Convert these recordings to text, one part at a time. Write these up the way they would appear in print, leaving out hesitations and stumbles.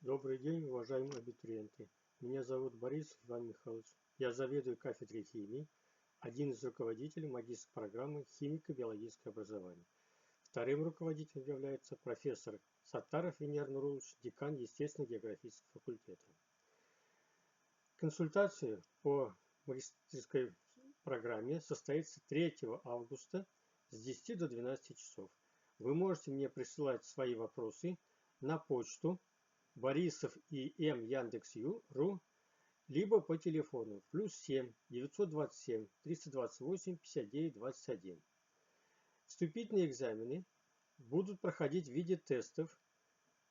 Добрый день, уважаемые абитуриенты. Меня зовут Борис Иван Михайлович. Я заведую кафедрой химии, один из руководителей магистрской программы химико-биологическое образование. Вторым руководителем является профессор Саттаров Венер Нурулович, декан естественно-географического факультета. Консультация по магистерской программе состоится 3 августа с 10 до 12 часов. Вы можете мне присылать свои вопросы на почту Борисов И.М. Яндекс.Ру, либо по телефону +7 927 328 59 21. Вступительные экзамены будут проходить в виде тестов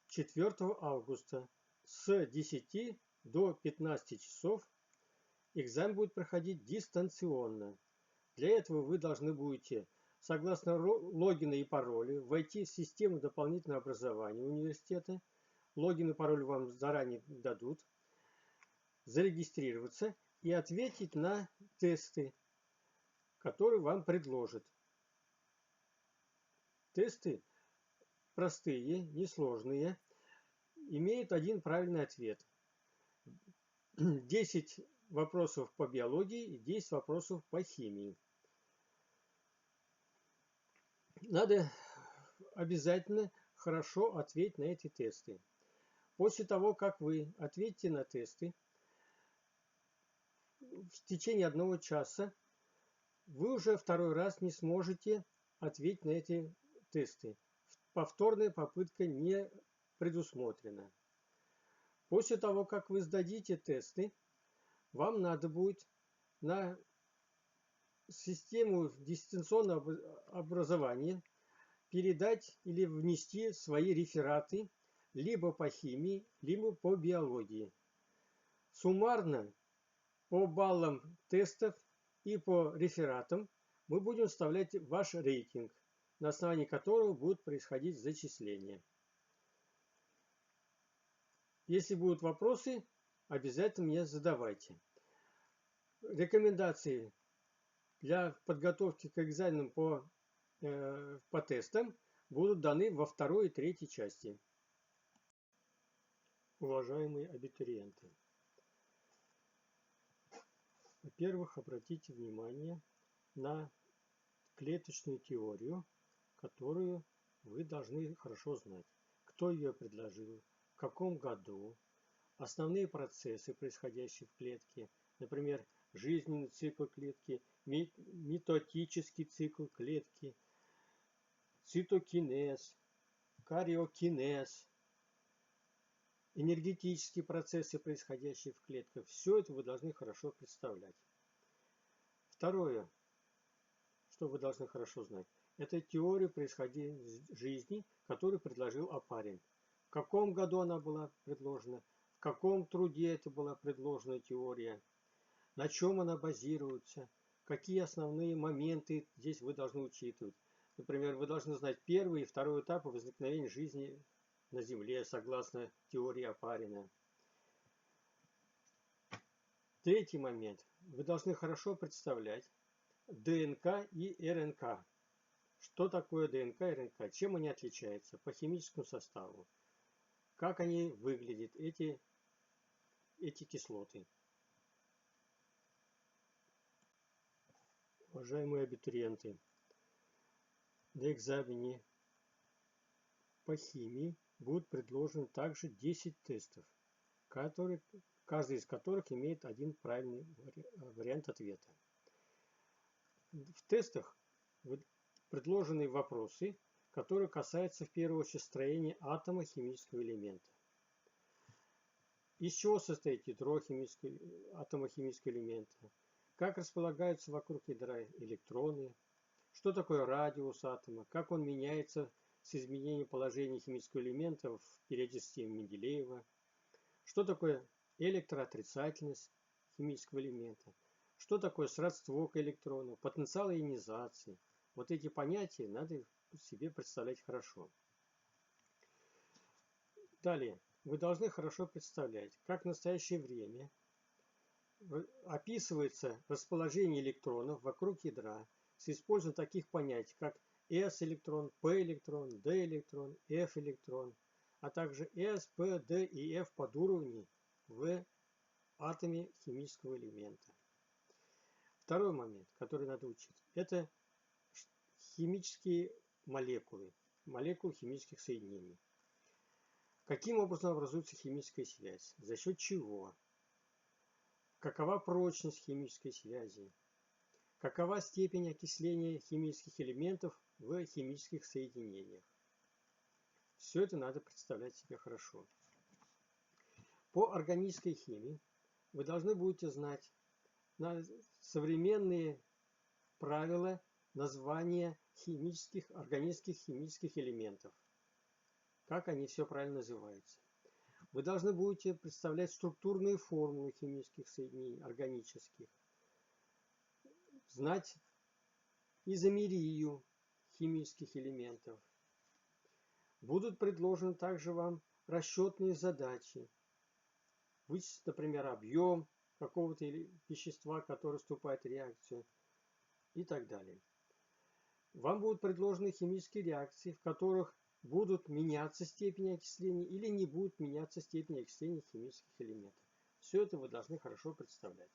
4 августа с 10 до 15 часов. Экзамен будет проходить дистанционно. Для этого вы должны будете, согласно логина и паролю, войти в систему дополнительного образования университета. Логин и пароль вам заранее дадут, зарегистрироваться и ответить на тесты, которые вам предложат. Тесты простые, несложные, имеют один правильный ответ. 10 вопросов по биологии и 10 вопросов по химии. Надо обязательно хорошо ответить на эти тесты. После того, как вы ответите на тесты, в течение 1 часа вы уже второй раз не сможете ответить на эти тесты. Повторная попытка не предусмотрена. После того, как вы сдадите тесты, вам надо будет на систему дистанционного образования передать или внести свои рефераты либо по химии, либо по биологии. Суммарно по баллам тестов и по рефератам мы будем вставлять ваш рейтинг, на основании которого будут происходить зачисления. Если будут вопросы, обязательно мне задавайте. Рекомендации для подготовки к экзаменам по тестам будут даны во 2 и 3 части. Уважаемые абитуриенты, во-первых, обратите внимание на клеточную теорию, которую вы должны хорошо знать. Кто ее предложил, в каком году, основные процессы, происходящие в клетке, например, жизненный цикл клетки, митотический цикл клетки, цитокинез, кариокинез, энергетические процессы, происходящие в клетках. Все это вы должны хорошо представлять. Второе, что вы должны хорошо знать, это теория происхождения жизни, которую предложил Опарин. В каком году она была предложена, в каком труде это была предложена теория, на чем она базируется, какие основные моменты здесь вы должны учитывать. Например, вы должны знать первый и второй этапы возникновения жизни на Земле, согласно теории Опарина. Третий момент. Вы должны хорошо представлять ДНК и РНК. Что такое ДНК и РНК? Чем они отличаются по химическому составу? Как они выглядят, эти кислоты? Уважаемые абитуриенты, на экзамене по химии будут предложены также 10 тестов, каждый из которых имеет один правильный вариант ответа. В тестах предложены вопросы, которые касаются в первую очередь строения атома химического элемента. Из чего состоит ядро атома химического элемента? Как располагаются вокруг ядра электроны? Что такое радиус атома? Как он меняется с изменением положения химического элемента в периодической системе Менделеева? Что такое электроотрицательность химического элемента? Что такое сродство к электрону? Потенциал ионизации? Вот эти понятия надо себе представлять хорошо. Далее. Вы должны хорошо представлять, как в настоящее время описывается расположение электронов вокруг ядра с использованием таких понятий, как S-электрон, P-электрон, D-электрон, F-электрон. а также S, P, D и F подуровней в атоме химического элемента. Второй момент, который надо учить, это химические молекулы, молекулы химических соединений. Каким образом образуется химическая связь? За счет чего? Какова прочность химической связи? Какова степень окисления химических элементов в химических соединениях? Все это надо представлять себе хорошо. По органической химии вы должны будете знать современные правила названия органических химических элементов. Как они все правильно называются. Вы должны будете представлять структурные формулы химических соединений, органических. Знать изомерию химических элементов. Будут предложены также вам расчетные задачи. Вычислить, например, объем какого-то вещества, которое вступает в реакцию и так далее. Вам будут предложены химические реакции, в которых будут меняться степени окисления или не будут меняться степени окисления химических элементов. Все это вы должны хорошо представлять.